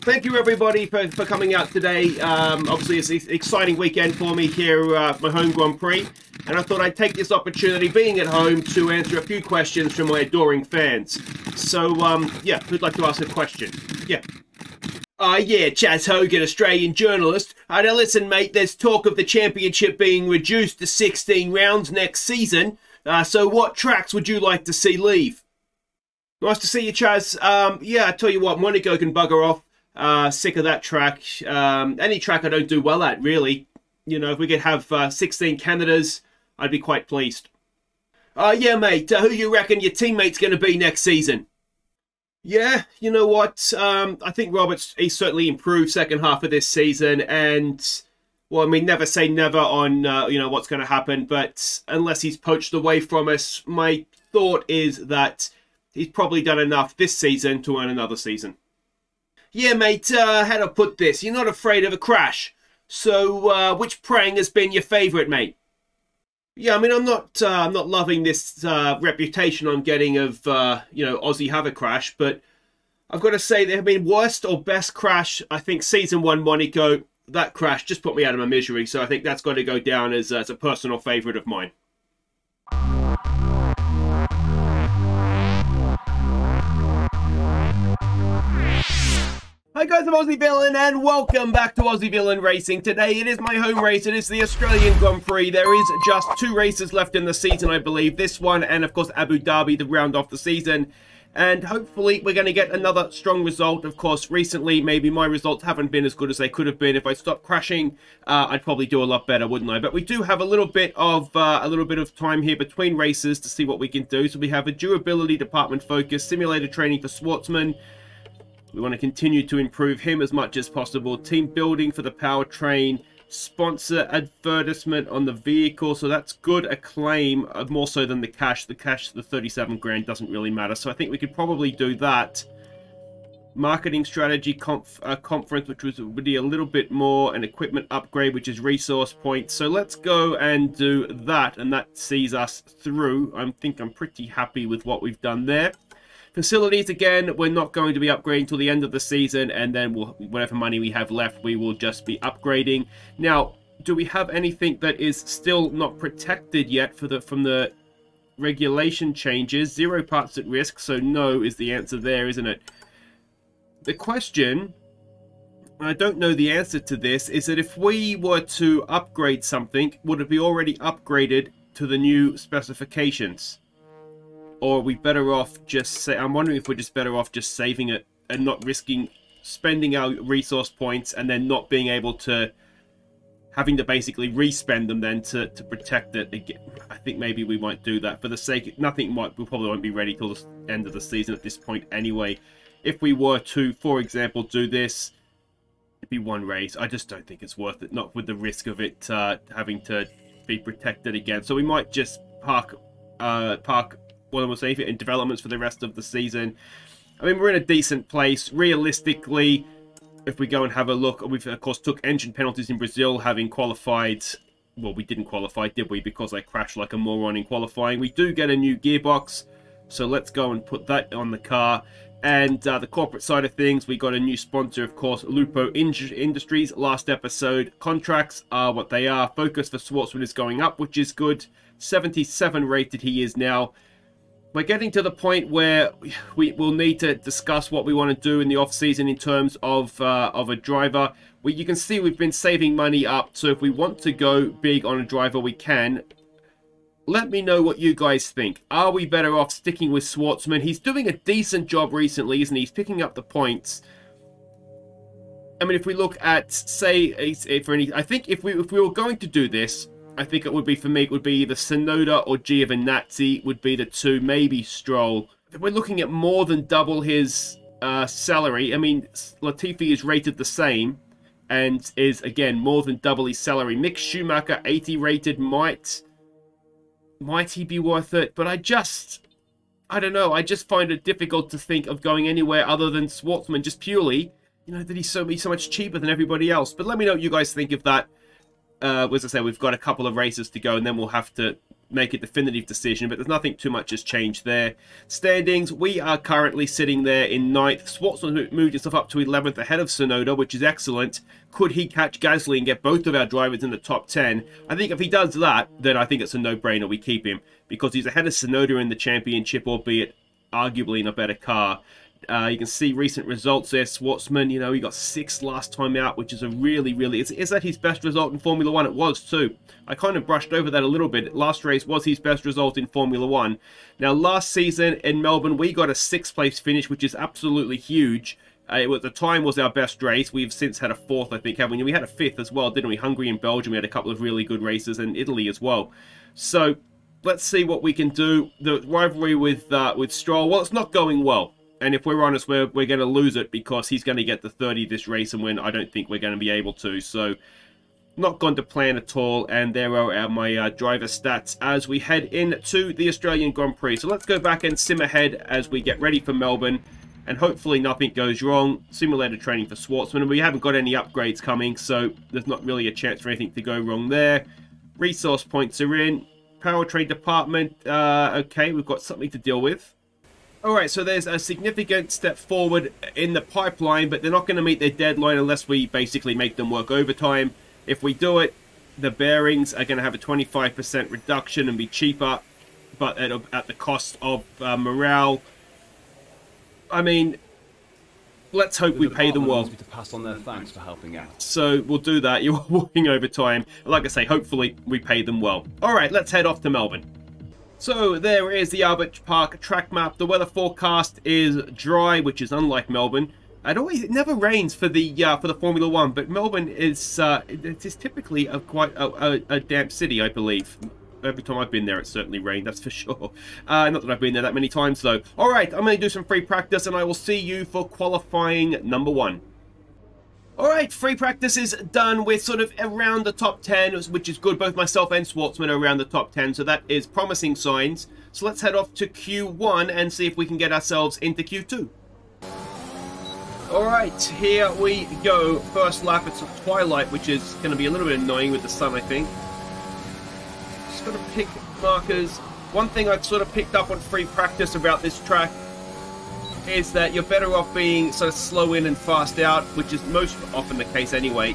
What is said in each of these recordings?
Thank you everybody for coming out today. Obviously it's an exciting weekend for me here at my home Grand Prix, and I thought I'd take this opportunity, being at home, to answer a few questions from my adoring fans. So, yeah, who'd like to ask a question? Yeah. Yeah, Chaz Hogan, Australian journalist. Now listen, mate, there's talk of the championship being reduced to 16 rounds next season. So what tracks would you like to see leave? Nice to see you, Chaz. Yeah, I tell you what, Monaco can bugger off. Sick of that track. Any track I don't do well at, really. You know, if we could have 16 Canadas, I'd be quite pleased. Yeah, mate, who you reckon your teammate's going to be next season? Yeah, you know what? I think he's certainly improved second half of this season, and, well, I mean, never say never on, you know, what's going to happen, but unless he's poached away from us, my thought is that he's probably done enough this season to earn another season. Yeah, mate, how to put this? You're not afraid of a crash. So, which prang has been your favourite, mate? Yeah, I mean, I'm not loving this reputation I'm getting of, you know, Aussie have a crash, but I've got to say there have been worst or best crash. I think season 1 Monaco, that crash just put me out of my misery, so I think that's got to go down as a personal favourite of mine. Hi guys, I'm Aussie Villain and welcome back to Aussie Villain Racing. Today it is my home race, it is the Australian Grand Prix. There is just 2 races left in the season, I believe. This one and of course Abu Dhabi to round off the season. And hopefully we're going to get another strong result. Of course, recently maybe my results haven't been as good as they could have been. If I stopped crashing, I'd probably do a lot better, wouldn't I? But we do have a little bit of time here between races to see what we can do. So we have a durability department focus, simulator training for Schwartzman. We want to continue to improve him as much as possible. Team building for the powertrain. Sponsor advertisement on the vehicle. So that's good acclaim, more so than the cash. The cash, the 37 grand, doesn't really matter. So I think we could probably do that. Marketing strategy conference, which would be a little bit more. An equipment upgrade, which is resource points. So let's go and do that. And that sees us through. I think I'm pretty happy with what we've done there. Facilities, again, we're not going to be upgrading till the end of the season, and then whatever money we have left, we will just be upgrading. Now, do we have anything that is still not protected yet from the regulation changes? 0 parts at risk, so no is the answer there, isn't it? The question, I don't know the answer to this, is that if we were to upgrade something, would it be already upgraded to the new specifications? Or are we better off just I'm wondering if we're just better off just saving it and not risking spending our resource points and then not being able to, having to basically respend them then to protect it again. I think maybe we might do that for the sake, we probably won't be ready till the end of the season at this point anyway. If we were to, for example, do this, it'd be 1 race. I just don't think it's worth it, not with the risk of it having to be protected again. So we might just park what we'll say in developments for the rest of the season. I mean, we're in a decent place. Realistically, if we go and have a look, we've of course took engine penalties in Brazil, having qualified. Well, we didn't qualify, did we? Because I crashed like a moron in qualifying. We do get a new gearbox, so let's go and put that on the car. And the corporate side of things, we got a new sponsor, of course, Lupo Industries. Last episode, contracts are what they are. Focus for Schwartzman is going up, which is good. 77 rated he is now. We're getting to the point where we will need to discuss what we want to do in the off-season in terms of a driver. You can see we've been saving money up, so if we want to go big on a driver, we can. Let me know what you guys think. Are we better off sticking with Schwartzman? He's doing a decent job recently, isn't he? He's picking up the points. I mean, if we look at, say, I think if we were going to do this, I think it would be, for me, it would be either Sonoda or Giovinazzi would be the 2, maybe Stroll. If we're looking at more than double his salary, I mean, Latifi is rated the same and is, again, more than double his salary. Mick Schumacher, 80 rated, might he be worth it? But I don't know, I just find it difficult to think of going anywhere other than Schwartzman, just purely, you know, that he's so much cheaper than everybody else. But let me know what you guys think of that. As I say, we've got a couple of races to go, and then we'll have to make a definitive decision, but there's nothing too much has changed there. Standings, we are currently sitting there in 9th. Schwartzman moved himself up to 11th ahead of Tsunoda, which is excellent. Could he catch Gasly and get both of our drivers in the top 10? I think if he does that, then I think it's a no-brainer we keep him, because he's ahead of Tsunoda in the championship, albeit arguably in a better car. You can see recent results there. Schwartzman, you know, he got 6th last time out, which is a really... Is that his best result in Formula 1? It was too. I kind of brushed over that a little bit. Last race was his best result in Formula 1. Now, last season in Melbourne, we got a 6th place finish, which is absolutely huge. It was, at the time, was our best race. We've since had a 4th, I think, haven't we? We had a 5th as well, didn't we? Hungary and Belgium, we had a couple of really good races, and Italy as well. So, let's see what we can do. The rivalry with Stroll, well, it's not going well. And if we're honest, we're going to lose it because he's going to get the 30 this race and win. I don't think we're going to be able to. So, not gone to plan at all. And there are my driver stats as we head into the Australian Grand Prix. So, let's go back and sim ahead as we get ready for Melbourne. And hopefully nothing goes wrong. Simulator training for Schwartzman. And we haven't got any upgrades coming, so there's not really a chance for anything to go wrong there. Resource points are in. Powertrain department. Okay, we've got something to deal with. Alright, so there's a significant step forward in the pipeline, but they're not going to meet their deadline unless we basically make them work overtime. If we do it, the bearings are going to have a 25% reduction and be cheaper, but at the cost of morale. I mean, let's hope we pay them well. To pass on their thanks for helping out. So we'll do that. You're working overtime. Like I say, hopefully we pay them well. Alright, let's head off to Melbourne. So there is the Albert Park track map. The weather forecast is dry, which is unlike Melbourne. It never rains for the Formula 1, but Melbourne is it is typically quite a damp city, I believe. Every time I've been there, it's certainly rained, that's for sure. Not that I've been there that many times, though. Alright, I'm going to do some free practice, and I will see you for qualifying number 1. Alright, free practice is done. We're sort of around the top 10, which is good. Both myself and Schwartzman are around the top 10, so that is promising signs. So let's head off to Q1 and see if we can get ourselves into Q2. Alright, here we go. First lap, it's a twilight, which is going to be a little bit annoying with the sun, I think. Just got to pick markers. One thing I've sort of picked up on free practice about this track is that you're better off being sort of slow in and fast out, which is most often the case anyway.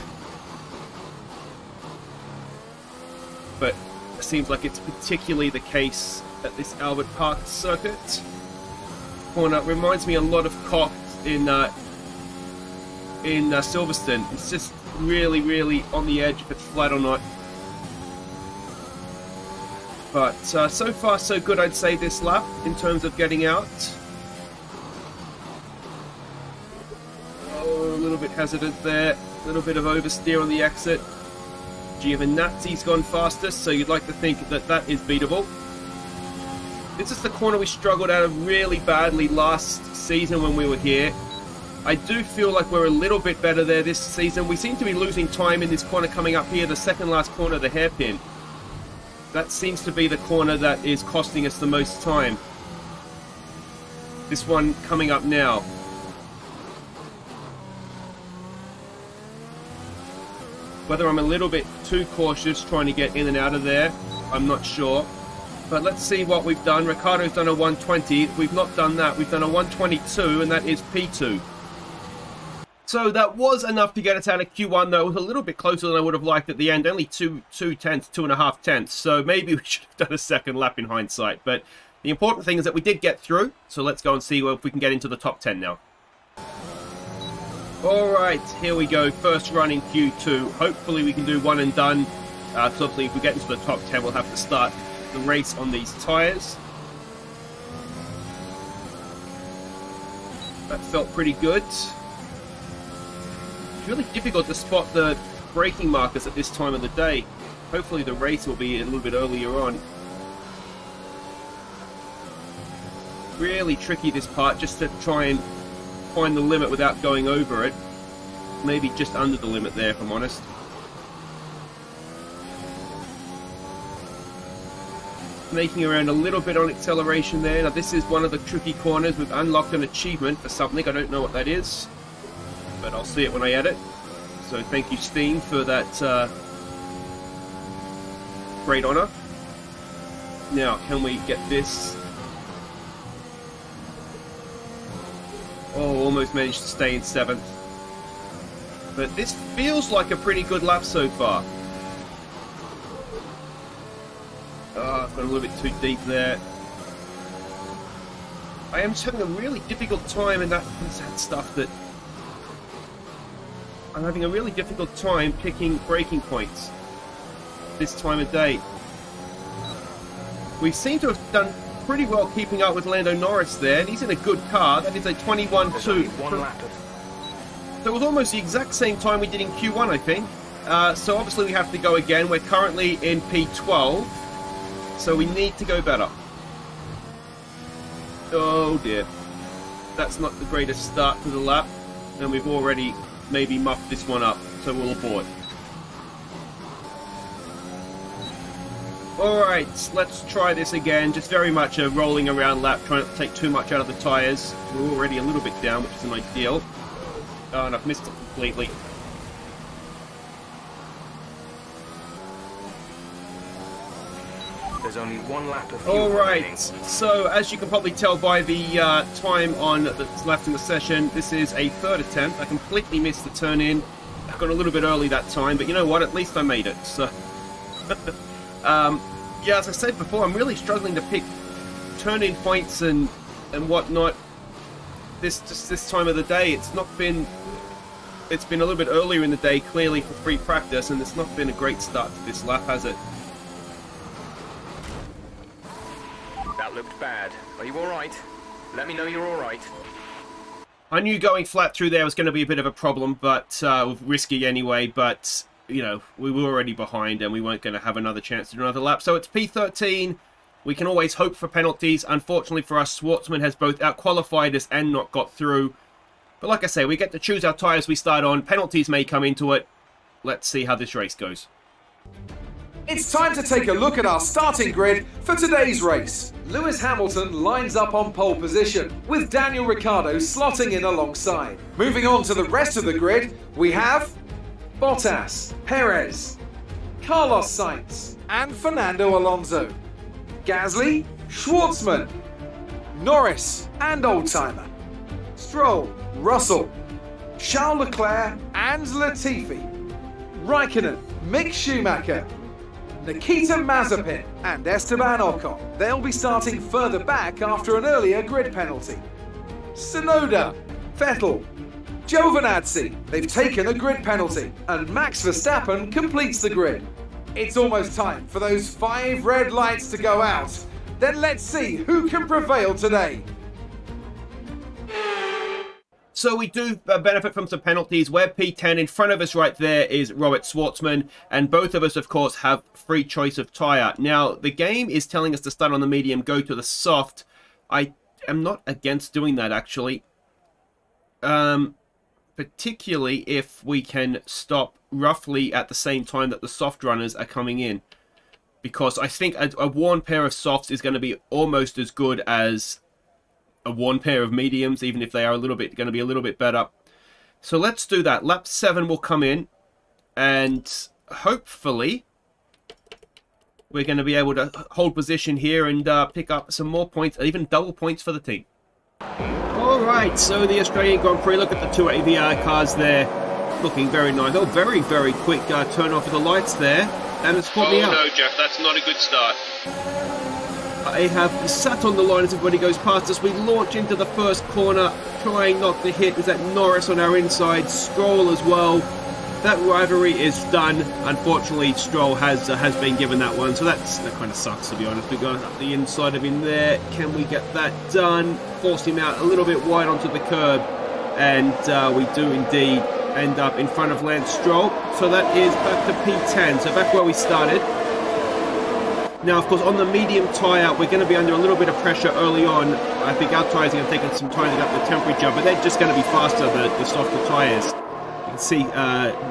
But it seems like it's particularly the case at this Albert Park circuit. Corner reminds me a lot of Cox in Silverstone. It's just really on the edge if it's flat or not. But so far so good, I'd say, this lap in terms of getting out. Oh, a little bit hesitant there. A little bit of oversteer on the exit. Giovinazzi's gone fastest, so you'd like to think that that is beatable. This is the corner we struggled out of really badly last season when we were here. I do feel like we're a little bit better there this season. We seem to be losing time in this corner coming up here, the second last corner, the hairpin. That seems to be the corner that is costing us the most time. This one coming up now. Whether I'm a little bit too cautious trying to get in and out of there, I'm not sure. But let's see what we've done. Ricardo's done a 120. We've not done that. We've done a 122, and that is P2. So that was enough to get us out of Q1, though. It was a little bit closer than I would have liked at the end. Only 2.5 tenths. So maybe we should have done a second lap in hindsight. But the important thing is that we did get through. So let's go and see if we can get into the top 10 now. Alright, here we go. First run in Q2. Hopefully we can do one and done. Because obviously if we get into the top 10, we'll have to start the race on these tyres. That felt pretty good. It's really difficult to spot the braking markers at this time of the day. Hopefully the race will be a little bit earlier on. Really tricky, this part, just to try and find the limit without going over it. Maybe just under the limit there, if I'm honest. Making around a little bit on acceleration there. Now this is one of the tricky corners. We've unlocked an achievement for something. I don't know what that is, but I'll see it when I edit. So thank you, Steam, for that great honor. Now, can we get this? Oh, almost managed to stay in 7th. But this feels like a pretty good lap so far. I've got a little bit too deep there. I am just having a really difficult time, and that's that stuff that... I'm having a really difficult time picking braking points this time of day. We seem to have done pretty well keeping up with Lando Norris there, and he's in a good car. That is a 21.2. So it was almost the exact same time we did in Q1, I think. So obviously we have to go again. We're currently in P12, so we need to go better. Oh dear. That's not the greatest start to the lap, and we've already maybe muffed this one up, so we'll abort. Alright, let's try this again. Just very much a rolling around lap, trying not to take too much out of the tyres. We're already a little bit down, which isn't ideal. Oh, and I've missed it completely. There's only one lap of fuel. Alright, so as you can probably tell by the time on that's left in the session, this is a 3rd attempt. I completely missed the turn in. I got a little bit early that time, but you know what? At least I made it. So, yeah, as I said before, I'm really struggling to pick turn-in points and whatnot. This time of the day, it's been a little bit earlier in the day, clearly for free practice, and it's not been a great start to this lap, has it? That looked bad. Are you alright? Let me know you're alright. I knew going flat through there was going to be a bit of a problem, but risky anyway, but, you know, we were already behind and we weren't going to have another chance to do another lap. So it's P13. We can always hope for penalties. Unfortunately for us, Schwartzman has both outqualified us and not got through. But like I say, we get to choose our tyres we start on. Penalties may come into it. Let's see how this race goes. It's time to take a look at our starting grid for today's race. Lewis Hamilton lines up on pole position, with Daniel Ricciardo slotting in alongside. Moving on to the rest of the grid, we have Bottas, Perez, Carlos Sainz, and Fernando Alonso. Gasly, Schwartzman, Norris, and Oldtimer. Stroll, Russell, Charles Leclerc, and Latifi. Raikkonen, Mick Schumacher, Nikita Mazepin and Esteban Ocon. They'll be starting further back after an earlier grid penalty. Tsunoda, Vettel, Giovinazzi, they've taken a grid penalty, and Max Verstappen completes the grid. It's almost time for those 5 red lights to go out. Then let's see who can prevail today. So we do benefit from some penalties. We're P10. In front of us right there is Robert Schwartzman. And both of us, of course, have free choice of tyre. Now, the game is telling us to start on the medium, go to the soft. I am not against doing that, actually. Particularly if we can stop roughly at the same time that the soft runners are coming in. Because I think a worn pair of softs is going to be almost as good as a worn pair of mediums, even if they are going to be a little bit better. So let's do that. Lap 7 will come in, and hopefully we're going to be able to hold position here and pick up some more points, even double points for the team. Alright, so the Australian Grand Prix, look at the 2 AVR cars there, looking very nice. Oh, very, very quick turn off of the lights there, and it's caught me out. Oh no, Jeff, that's not a good start. I have sat on the line as everybody goes past us. We launch into the first corner, trying not to hit. Is that Norris on our inside, Stroll as well. That rivalry is done. Unfortunately, Stroll has been given that one, so that kind of sucks, to be honest. We're going up the inside of him there. Can we get that done? Force him out a little bit wide onto the curb, and we do indeed end up in front of Lance Stroll. So that is back to P10, so back where we started. Now, of course, on the medium tyre, we're going to be under a little bit of pressure early on. I think our tyres are going to take some time to get up the temperature, but they're just going to be faster, the softer tyres. You can see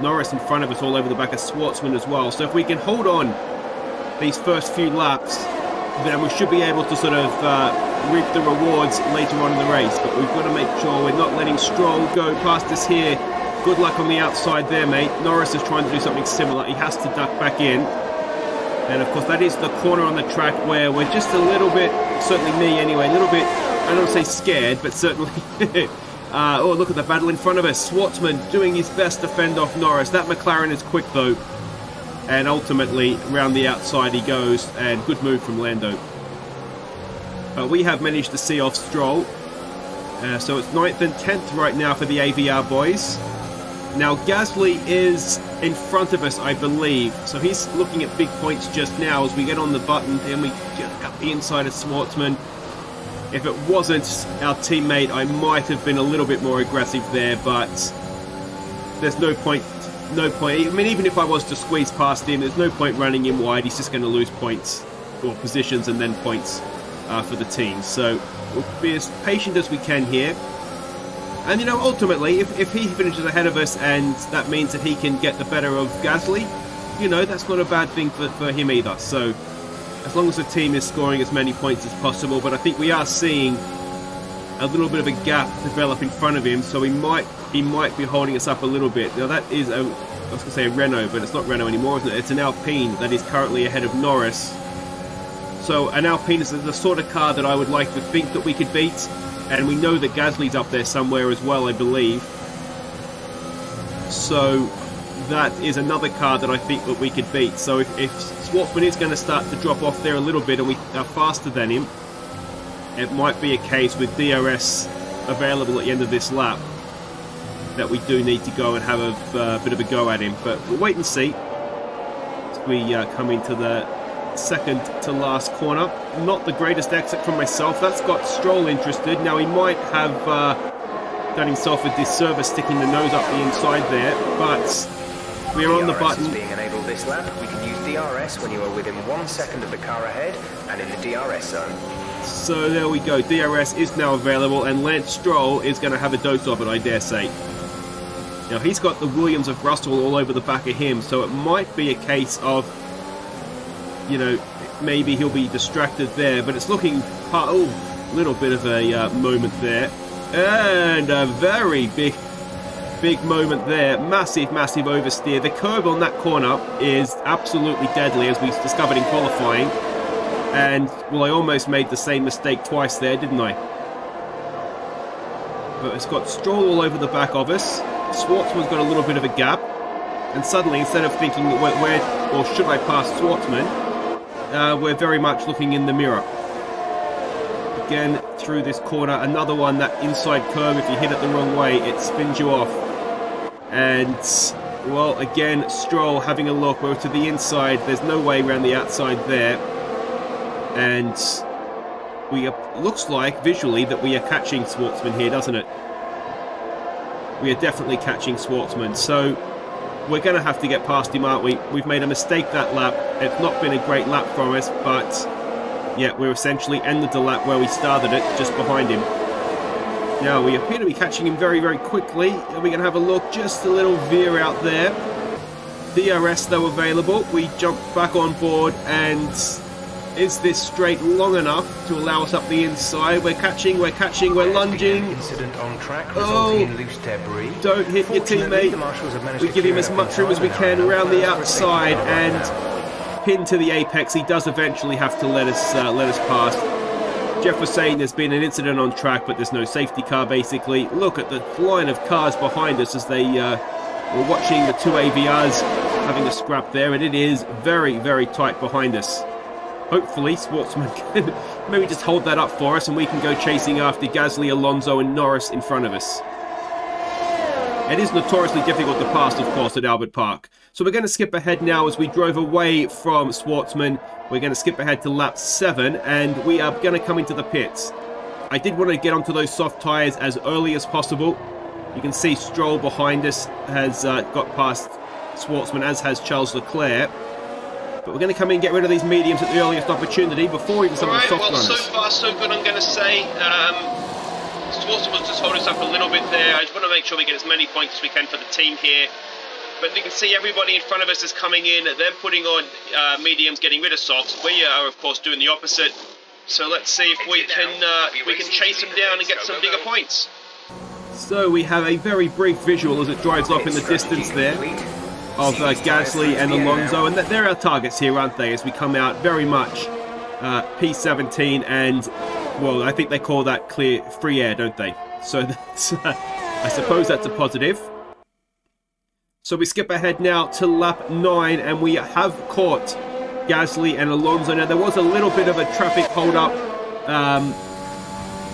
Norris in front of us all over the back of Schwartzman as well. So if we can hold on these first few laps, then we should be able to sort of reap the rewards later on in the race. But we've got to make sure we're not letting Stroll go past us here. Good luck on the outside there, mate. Norris is trying to do something similar. He has to duck back in. And of course that is the corner on the track where we're just a little bit, certainly me anyway, a little bit, I don't want to say scared, but certainly, oh look at the battle in front of us. Schwartzman doing his best to fend off Norris. That McLaren is quick though. And ultimately, round the outside he goes, and good move from Lando. But we have managed to see off Stroll. So it's 9th and 10th right now for the AVR boys. Now Gasly is in front of us, I believe. So he's looking at big points just now as we get on the button and we just got the inside of Schwartzman. If it wasn't our teammate, I might have been a little bit more aggressive there, but there's no point. No point. I mean, even if I was to squeeze past him, there's no point running him wide. He's just going to lose points, or positions, and then points for the team. So we'll be as patient as we can here. And, you know, ultimately, if he finishes ahead of us and that means that he can get the better of Gasly, you know, that's not a bad thing for him either. So as long as the team is scoring as many points as possible. But I think we are seeing a little bit of a gap develop in front of him, so he might be holding us up a little bit. Now that is I was going to say a Renault, but it's not Renault anymore, isn't it? It's an Alpine that is currently ahead of Norris. So an Alpine is the sort of car that I would like to think that we could beat, and we know that Gasly's up there somewhere as well, I believe. So that is another car that I think that we could beat. So if Schwartzman is going to start to drop off there a little bit and we are faster than him, it might be a case with DRS available at the end of this lap that we do need to go and have a bit of a go at him. But we'll wait and see as we come into the second to last corner. Not the greatest exit from myself. That's got Stroll interested. Now he might have done himself a disservice sticking the nose up the inside there, but we're on the button. DRS is being enabled this lap. We can use DRS when you are within 1 second of the car ahead and in the DRS zone. So there we go, DRS is now available and Lance Stroll is going to have a dose of it, I dare say. Now he's got the Williams of Russell all over the back of him, so it might be a case of, you know, maybe he'll be distracted there, but it's looking, oh, a little bit of a moment there. And a very big moment there, massive oversteer. The curb on that corner is absolutely deadly, as we discovered in qualifying. And, well, I almost made the same mistake twice there, didn't I? But it's got Stroll all over the back of us. Schwartzman's got a little bit of a gap. And suddenly, instead of thinking, where or should I pass Schwartzman, we're very much looking in the mirror. Again, through this corner, another one, that inside curve, if you hit it the wrong way, it spins you off. And, well, again, Stroll having a look. We're to the inside. There's no way around the outside there. And looks like, visually, that we are catching Schwartzman here, doesn't it? We are definitely catching Schwartzman. So, we're going to have to get past him, aren't we? We've made a mistake that lap. It's not been a great lap from us, but yeah, we're essentially ended the lap where we started it, just behind him. Now, we appear to be catching him very quickly. And we can have a look, just a little veer out there. DRS, though, available. We jump back on board, and is this straight long enough to allow us up the inside? We're catching, we're lunging. Incident on track Oh, in loose debris. Don't hit your teammate. We give him as much room as we can around the outside, and pin to the apex. He does eventually have to let us pass. Jeff was saying there's been an incident on track, but there's no safety car, basically. Look at the line of cars behind us as they were watching the two AVRs having a scrap there, and it is very tight behind us. Hopefully, Schwartzman can maybe just hold that up for us and we can go chasing after Gasly, Alonso and Norris in front of us. It is notoriously difficult to pass, of course, at Albert Park. So we're going to skip ahead now as we drove away from Schwartzman. We're going to skip ahead to lap 7 and we are going to come into the pits. I did want to get onto those soft tyres as early as possible. You can see Stroll behind us has got past Schwartzman, as has Charles Leclerc. But we're going to come in and get rid of these mediums at the earliest opportunity before even some of the soft runners. So far so good, I'm going to say. Schwartzman was just holding us up a little bit there. I just want to make sure we get as many points as we can for the team here. But you can see everybody in front of us is coming in. They're putting on mediums, getting rid of softs. We are, of course, doing the opposite. So let's see if we can chase them down and get some bigger points. So we have a very brief visual as it drives off in the distance there. of Gasly and Alonso, and they're our targets here, aren't they, as we come out very much P17, and, well, I think they call that clear free air, don't they? So that's, I suppose that's a positive. So we skip ahead now to lap 9, and we have caught Gasly and Alonso. Now, there was a little bit of a traffic hold-up.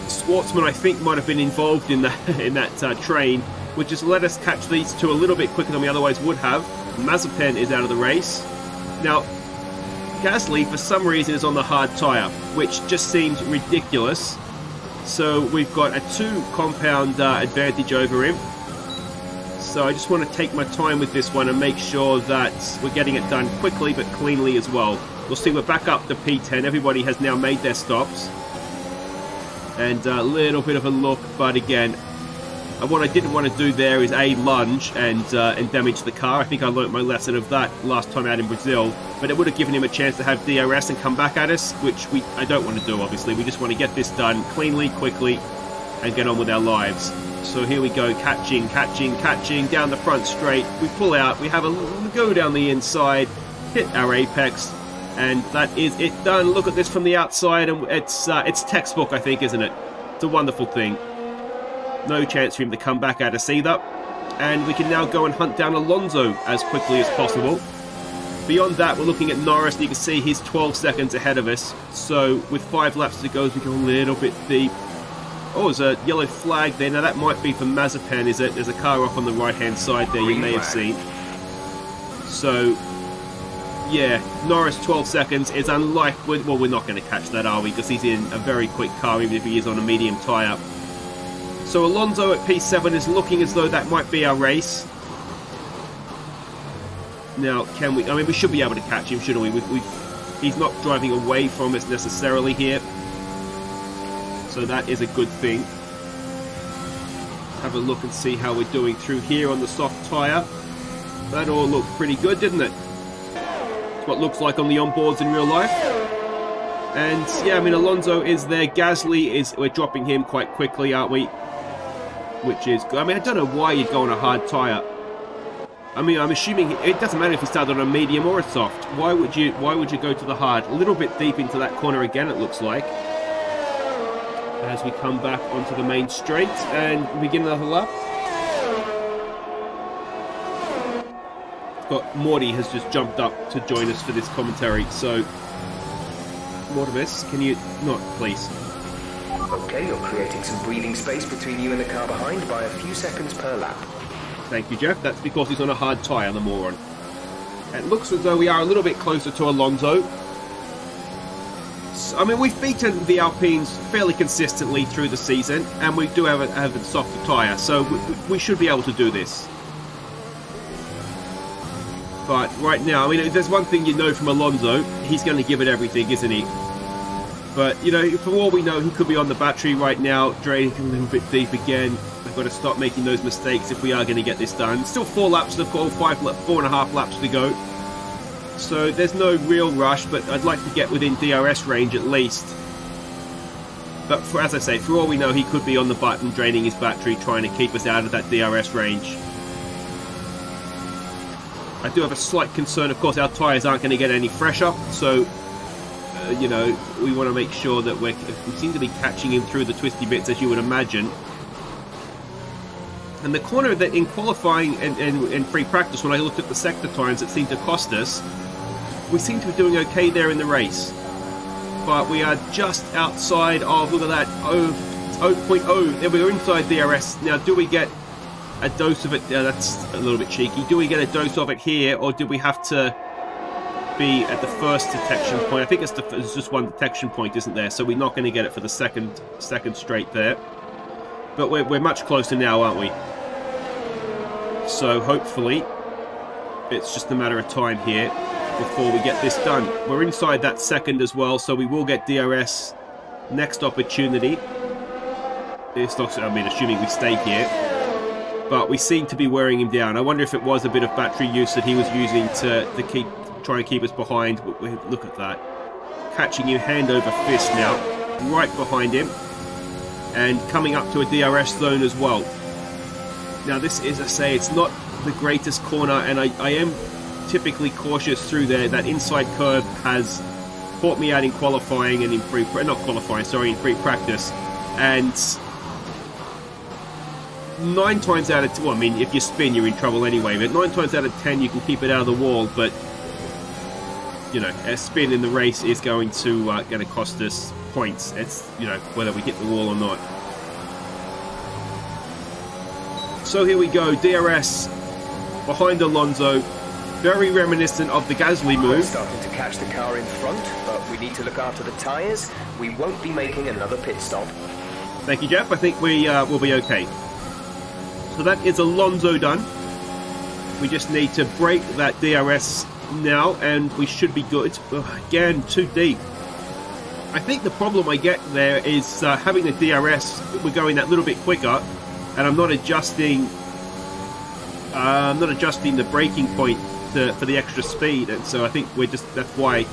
Schwartzman, I think, might have been involved in that train, which has let us catch these two a little bit quicker than we otherwise would have. Mazepin is out of the race. Now, Gasly, for some reason, is on the hard tyre, which just seems ridiculous. So we've got a 2-compound advantage over him. So I just want to take my time with this one and make sure that we're getting it done quickly but cleanly as well. We'll see, we're back up to P10. Everybody has now made their stops. And a little bit of a look, but again, what I didn't want to do there is A, lunge and damage the car. I think I learnt my lesson of that last time out in Brazil. But it would have given him a chance to have DRS and come back at us, which I don't want to do, obviously. We just want to get this done cleanly, quickly, and get on with our lives. So here we go, catching, down the front straight. We pull out, we have a go down the inside, hit our apex, and that is it done. Look at this from the outside, and it's textbook, I think, isn't it? It's a wonderful thing. No chance for him to come back at us either. And we can now go and hunt down Alonso as quickly as possible. Beyond that, we're looking at Norris, and you can see he's 12 seconds ahead of us. So with 5 laps to go, as we go a little bit deep. Oh, there's a yellow flag there. Now that might be for Mazepin, is it? There's a car off on the right-hand side there, you may have seen. So, yeah, Norris 12 seconds is unlikely. Well, we're not going to catch that, are we? Because he's in a very quick car, even if he is on a medium tyre. So Alonso at P7 is looking as though that might be our race. Now, can we... I mean, we should be able to catch him, shouldn't we? He's not driving away from us necessarily here. So that is a good thing. Have a look and see how we're doing through here on the soft tyre. That all looked pretty good, didn't it? It's what it looks like on the onboards in real life. And yeah, I mean, Alonso is there. Gasly is... We're dropping him quite quickly, aren't we? Which is good. I mean, I don't know why you'd go on a hard tyre. I mean, I'm assuming it doesn't matter if you started on a medium or a soft. Why would you go to the hard? A little bit deep into that corner again, it looks like. As we come back onto the main straight and begin another lap. Morty has just jumped up to join us for this commentary, so Mortimus, can you not, please? Okay, you're creating some breathing space between you and the car behind by a few seconds per lap. Thank you, Jeff. That's because he's on a hard tyre, the moron. It looks as though we are a little bit closer to Alonso. I mean, we've beaten the Alpines fairly consistently through the season, and we do have a softer tyre, so we should be able to do this. But right now, I mean, if there's one thing you know from Alonso, he's going to give it everything, isn't he? But, you know, for all we know, he could be on the battery right now, draining a little bit deep again. We've got to stop making those mistakes if we are going to get this done. Still 4 laps to go, 4.5 laps to go. So there's no real rush, but I'd like to get within DRS range at least. But as I say, for all we know, he could be on the button draining his battery, trying to keep us out of that DRS range. I do have a slight concern, of course, our tyres aren't going to get any fresher, so, you know, we want to make sure that we seem to be catching him through the twisty bits, as you would imagine. And the corner that in qualifying and free practice, when I looked at the sector times, it seemed to cost us. We seem to be doing okay there in the race. But we are just outside of, look at that, 0.0. There we are inside DRS. Now, do we get a dose of it? That's a little bit cheeky. Do we get a dose of it here, or do we have to be at the first detection point? I think it's just one detection point, isn't there? So we're not going to get it for the second straight there. But we're much closer now, aren't we? So hopefully it's just a matter of time here before we get this done. We're inside that second as well, so we will get DRS next opportunity. It's not, I mean, assuming we stay here. But we seem to be wearing him down. I wonder if it was a bit of battery use that he was using to try and keep us behind. Look at that. Catching him hand over fist now. Right behind him. And coming up to a DRS zone as well. Now this is, I say, it's not the greatest corner, and I am typically cautious through there. That inside curve has caught me out in qualifying and in in pre-practice, and 9 times out of 10, well, I mean, if you spin, you're in trouble anyway, but 9 times out of 10 you can keep it out of the wall, but you know, a spin in the race is going to cost us points. It's, you know, whether we hit the wall or not. So here we go, DRS behind Alonso, very reminiscent of the Gasly move. We're starting to catch the car in front, but we need to look after the tyres. We won't be making another pit stop. Thank you, Jeff. I think we will be okay. So that is Alonso done. We just need to break that DRS now, and we should be good. Again, too deep. I think the problem I get there is having the DRS, we're going that little bit quicker, and I'm not adjusting the braking point for the extra speed, and so I think that's why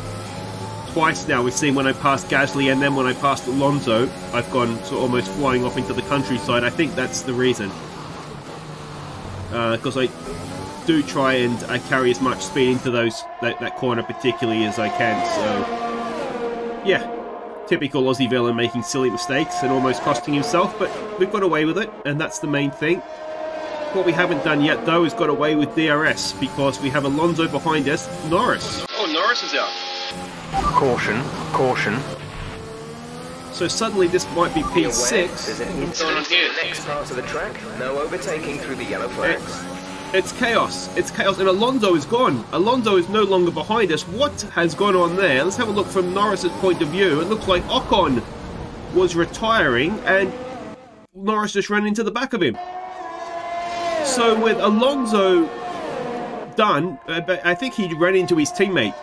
twice now we've seen when I passed Gasly and then when I passed Alonso, I've gone sort of almost flying off into the countryside. I think that's the reason, because I do try and carry as much speed into that corner particularly as I can. So yeah, typical Aussie villain making silly mistakes and almost costing himself, but we've got away with it, and that's the main thing. What we haven't done yet though is got away with DRS, because we have Alonso behind us, Norris. Oh, Norris is out. Caution, caution. So suddenly this might be P6. There's an incident in the next part of the track. No overtaking through the yellow flags. It's chaos. It's chaos, and Alonso is gone. Alonso is no longer behind us. What has gone on there? Let's have a look from Norris's point of view. It looks like Ocon was retiring, and Norris just ran into the back of him. So with Alonso done, I think he ran into his teammate.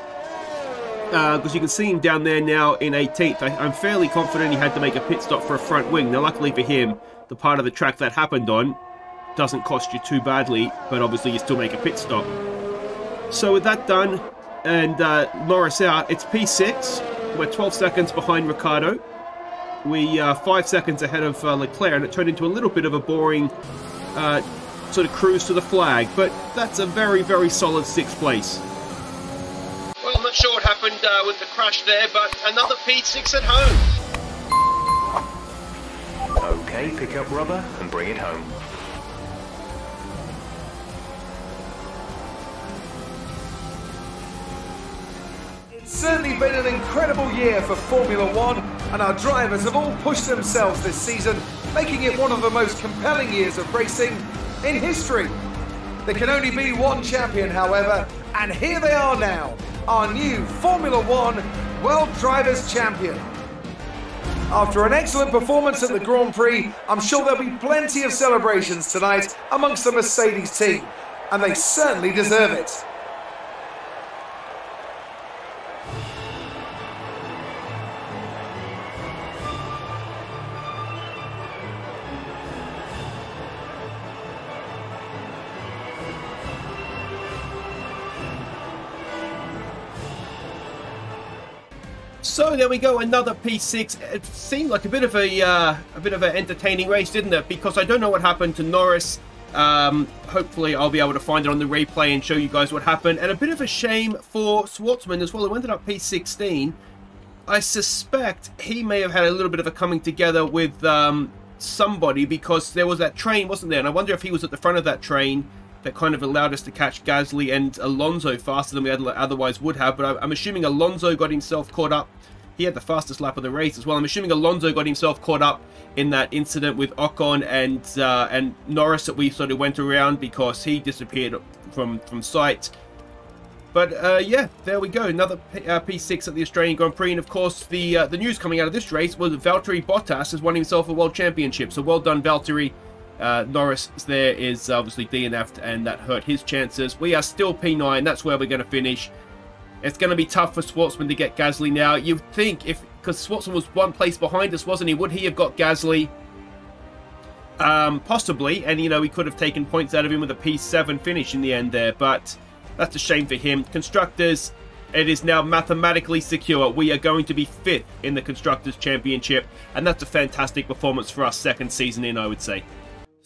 Because you can see him down there now in 18th. I'm fairly confident he had to make a pit stop for a front wing. Now, luckily for him, the part of the track that happened on doesn't cost you too badly, but obviously you still make a pit stop. So with that done, and Norris out, it's P6. We're 12 seconds behind Ricciardo. We 5 seconds ahead of Leclerc, and it turned into a little bit of a boring sort of cruise to the flag, but that's a very, very solid 6th place. Well, I'm not sure what happened with the crash there, but another P6 at home. Okay, pick up rubber and bring it home. It's certainly been an incredible year for Formula One, and our drivers have all pushed themselves this season, making it one of the most compelling years of racing in history. There can only be one champion, however, and here they are now, our new Formula One World Drivers' Champion. After an excellent performance at the Grand Prix, I'm sure there'll be plenty of celebrations tonight amongst the Mercedes team, and they certainly deserve it. So there we go, another P6. It seemed like a bit of an entertaining race, didn't it? Because I don't know what happened to Norris. Hopefully I'll be able to find it on the replay and show you guys what happened. And a bit of a shame for Schwartzman as well, who ended up P16. I suspect he may have had a little bit of a coming together with somebody, because there was that train, wasn't there? And I wonder if he was at the front of that train that kind of allowed us to catch Gasly and Alonso faster than we otherwise would have. But I'm assuming Alonso got himself caught up. He had the fastest lap of the race as well. I'm assuming Alonso got himself caught up in that incident with Ocon and Norris that we sort of went around, because he disappeared from sight. But yeah, there we go. Another P6 at the Australian Grand Prix. And of course, the news coming out of this race was that Valtteri Bottas has won himself a World Championship. So well done, Valtteri. Norris there is obviously DNF'd, and that hurt his chances. We are still P9. That's where we're going to finish. It's going to be tough for Schwartzman to get Gasly now. You'd think, because Schwartzman was 1 place behind us, wasn't he? Would he have got Gasly? Possibly. And, you know, we could have taken points out of him with a P7 finish in the end there. But that's a shame for him. Constructors, it is now mathematically secure. We are going to be 5th in the Constructors' Championship. And that's a fantastic performance for our 2nd season in, I would say.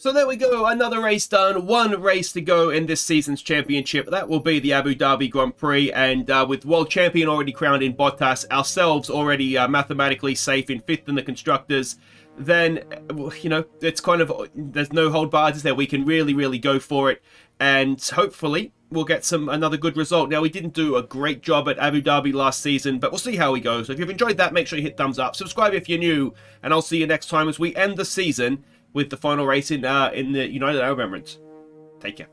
So there we go, another race done, one race to go in this season's championship. That will be the Abu Dhabi Grand Prix, and with world champion already crowned in Bottas, ourselves already mathematically safe in 5th in the Constructors, then, you know, it's kind of, there's no hold bars there. We can really go for it, and hopefully we'll get another good result. Now, we didn't do a great job at Abu Dhabi last season, but we'll see how we go. So if you've enjoyed that, make sure you hit thumbs up, subscribe if you're new, and I'll see you next time as we end the season with the final race in the United Arab Emirates. Take care.